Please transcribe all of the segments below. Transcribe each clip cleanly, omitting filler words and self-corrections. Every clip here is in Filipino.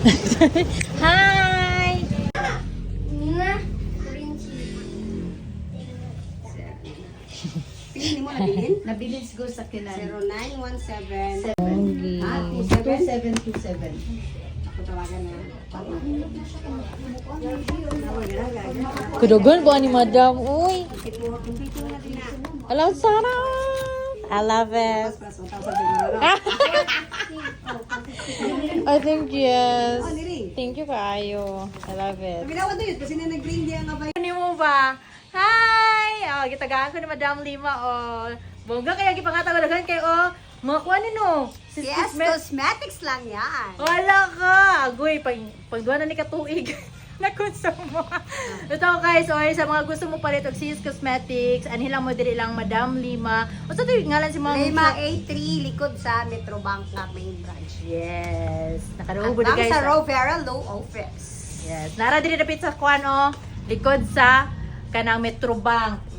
Hi! Pili mo nabilin? Nabilin siguro sa kinan. 0917. Pogi. 2727. Ako tawagan na. Kudugan ba ni Madam? Uy! Kumpito na din na. Hello, Sarah! I love it. Plus 1,000. I think yes. Oh, niri. Thank you kaayo. I love it. Binawan na yun kasi na nag-green di ang abay. Ano mo ba? Hi! Oh, gitagaan ko ni Madam Lima, oh. Bongga kaya gipangatawagan kay, oh. Mga kuha no? Yes, cosmetics lang yan. Wala ka! Agoy, pagduwa na ni katuig. Nakonsumo. Ito guys, or sa mga gusto mo palit og Sis Cosmetics, anhin lang mo diri lang Madam Lima. O sa ito ngalan si Ma'am Lima A3, likod sa Metrobank na main branch. Yes. At Nakaroon lang guys. sa Rovera Low Office. Yes. Nara diri dapit sa kuan, oh. Likod sa kanang Metrobank.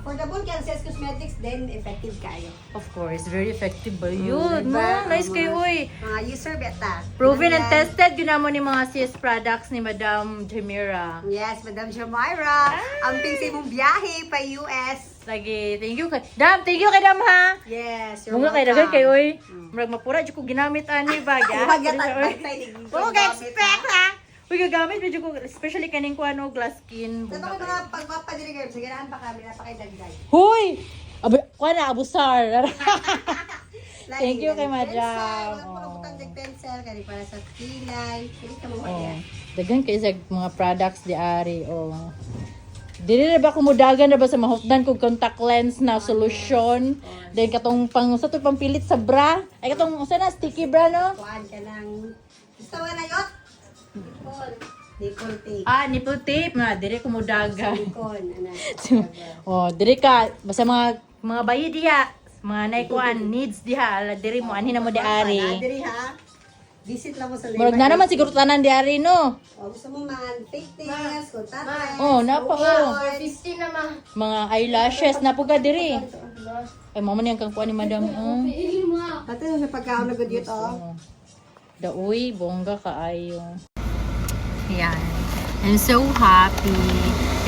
Affordable kaya sa Cosmetics, then effective kayo. Of course, very effective ba yun? Diba? No, nice kayo, uy. Mga user beta. Proven and Yan. tested yun naman ni mga CS products ni Madam Jamira. Yes, Madam Jamira. Ang pinsi mong biyahe pa US. Lagi, thank you kay Dam, thank you kay Dam ha. Yes, you're Mga kay welcome. dagan kay oy. Murag mapura jud ko ginamit ani bagya. Oo, expect ha. Uy, gagamit medyo ko especially kaning ko ano glass skin. Ito ko mga pagpapadirigan. Sige, naan pa kami. Napakidagdag. Hoy! Kuha na abusar. Thank you kay Madam. Walang pagkakutang pencil. Kani para sa kilay. Hindi ka mo Oh. Dagan kay sa mga products di ari oh. Dili na ba kumudagan na ba sa mahutdan kog contact lens na solution? Then katong pang sa to pampilit sa bra. Ay katong usa na sticky bra no? Kuhaan ka ng... Gusto mo na yun? Nipple tape. Ah, nipple tape na dili kumudagan. Silicone. Oh, diri ka basta mga bayi diha, mga naikuan needs diha, ala diri mo anhin na mo di ari. Diri ha. Visit lang mo sa Murag na naman siguro tanan di ari no. O, gusto mo man fake nails, contact lens. Oh, napa oh. 50 naman. Mga eyelashes na puga diri. Ay mama niyang kang kuan ni Madam. Oh. Pati sa pagkaon na good oh. Oh. Daoy, bongga kaayo. Yan. I'm so happy.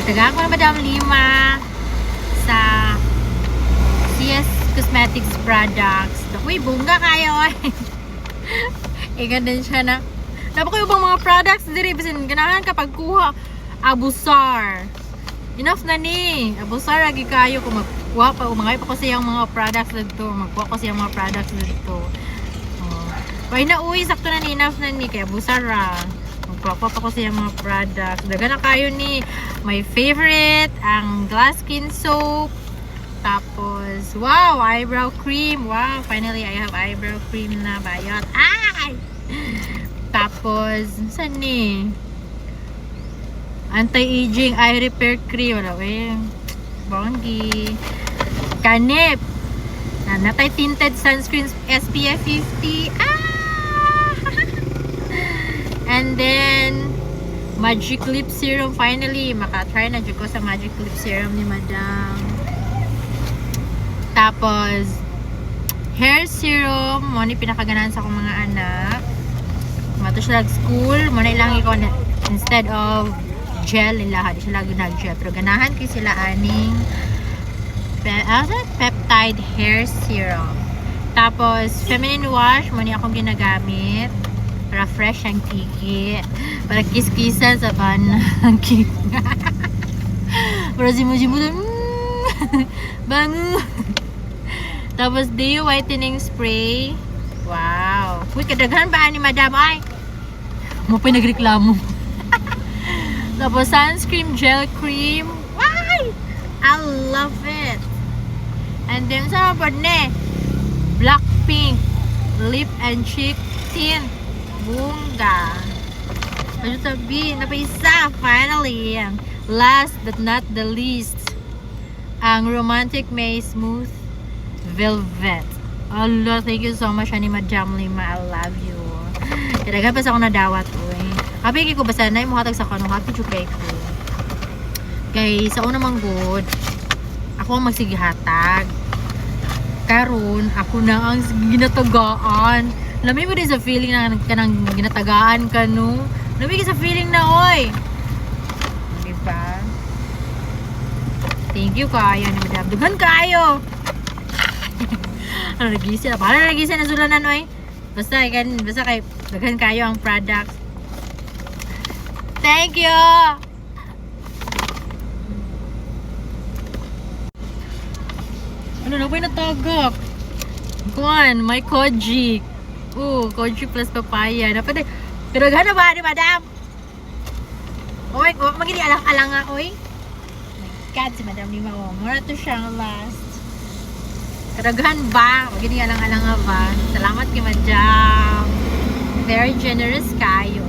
Itagaan ko na Madam Lima sa CS Cosmetics products. Daoy, bongga kayo. Ganda siya na. Dapat kayo bang mga products diri bisin ganahan kapag kuha abusar. Enough na ni. Abusar lagi kayo kung magkuha pa umangay pa ko siyang mga products dito. Magkuha ko siyang mga products dito. Kaya na uwi, sakto na ni, enough na ni, kaya busara. Magpapa pa ko siya mga products. Daga na kayo ni, my favorite, ang glass skin soap. Tapos, wow, eyebrow cream. Wow, finally, I have eyebrow cream na bayot. Ay! Tapos, saan ni? Anti-aging eye repair cream. Wala, bonggi. Kanip. Natay tinted sunscreen SPF 50. And then Magic Lip Serum. Finally, makatry na dyan ko sa Magic Lip Serum ni Madam. Tapos hair serum. Muna pinakaganahan sa akong mga anak. Mato siya school. Muna ilang ikaw instead of gel nila. Di sila nag-gel. Pero ganahan kayo sila aning peptide hair serum. Tapos feminine wash. Muna akong ginagamit para fresh ang kiki. Para kiss-kissan sa banang kiki. Para simu-simu bango. Tapos day whitening spray. Wow. Uy, kadaghan ba ni Madam? Ay, mo pa nagreklamo. Tapos sunscreen gel cream. Why? I love it. And then sa pa ne, Blackpink lip and cheek tint. Bunga. Ano sabi? Napaisa. Finally. Last but not the least, ang Romantic May Smooth Velvet. Allah, thank you so much, ani Madam Lima. I love you. Kaya pa sa ako nadawat ko eh. Happy ko basta na mo hatag sa kanong happy chukay ko. Kay sa una mang good, ako ang magsigihatag. Karon ako na ang ginatagaan Lami mo din sa feeling na kanang ginatagaan ka, no? Lami ka sa feeling na, oy. Diba? Thank you kayo ni Madam. Dughan kayo. Ano nagisin? Paano nagisin na sulanan, oy? Basta kay dughan kayo ang products. Thank you. Ano na ba yung natagak? Kuan, may koji. Koji plus papaya. Dapat pero gana ba ni Madam? Oy, magini alang-alang nga, oy. God, si Madam ni Mao. Mura to siyang last. Kadaghan ba? Magini alang-alang nga ba? Salamat kay Madam. Very generous kayo.